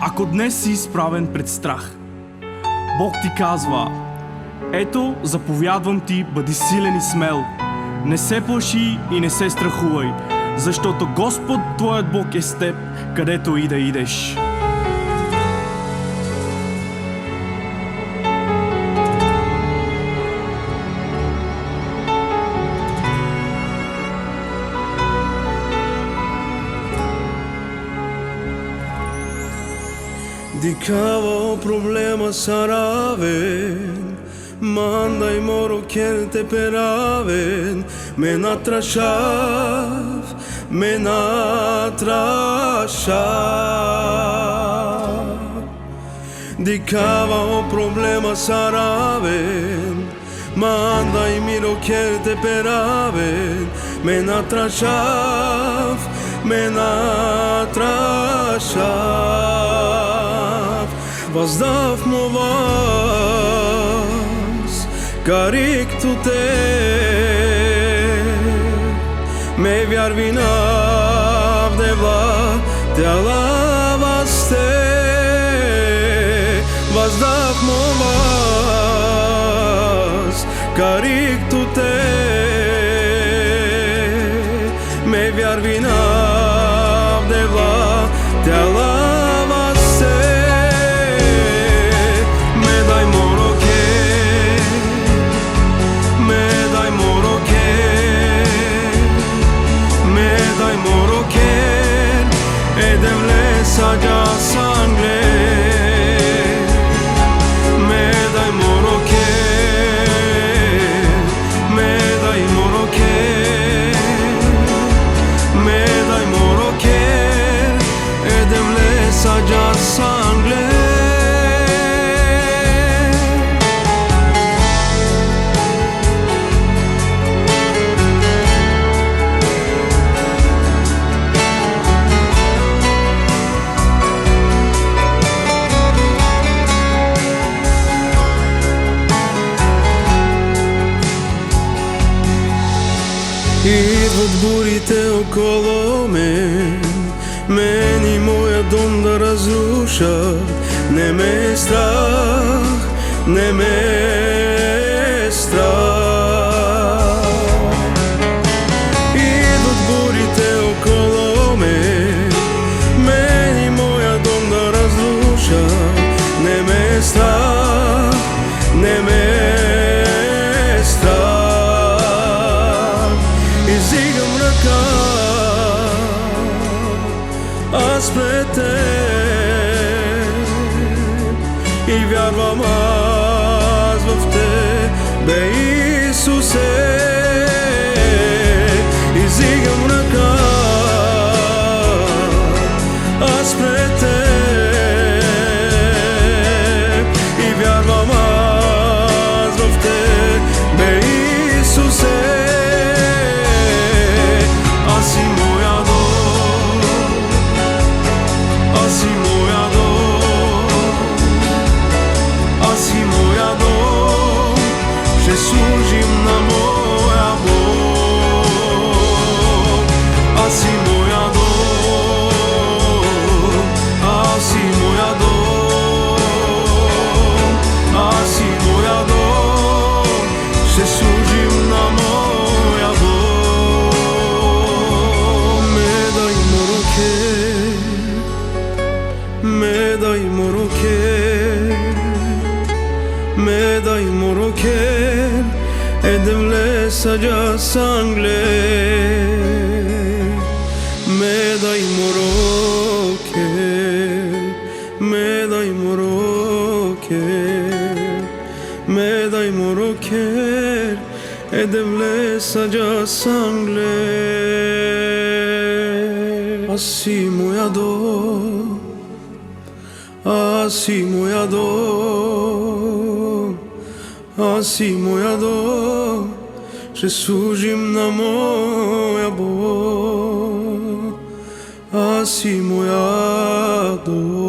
Ако днес си изправен пред страх, Бог ти казва: ето, заповядвам ти, бъди силен и смел. Не се плаши и не се страхувай, защото Господ твоят Бог е с теб, където и да идеш. Dicava o problema saraven, manda i moro kjente peraven, me natrashav, me natrashav. Dicava o problema saraven, manda i miro kjente peraven, me natrashav, me natrashav. Vazdaf mo vas, karik tu te, me vjar vinav deva, te alavas te. Vazdaf mo vas, karik tu te, me vjar vinav deva, te alavas te. Saja sangle, me dai moroke, me dai moroke, me dai moroke, edem le saja sangle. Идват бурите около мен и моя дом да разрушат. Не ме е страх, не ме е страх. Идват бурите около мен и моя дом да разрушат. Не ме е страх, не ме е страх. Издигам ръка аз пред теб и вярвам аз в Тебе, Исусе. Издигам ръка аз пред теб и вярвам аз в Тебе, Исусе. Служим на моя Бог, аз и моя дом, аз и моя дом, аз и моя дом, ще служим на моя Бог. Ме дай мороке, ме дай мороке, me dai moroke, edem le saja sangle. Me dai moroke, me dai moroke, me dai moroke, edem le saja sangle. Asi moja dom, asi moja dom, аз и моя дом, ще служим на моя Бог. Аз и моя дом.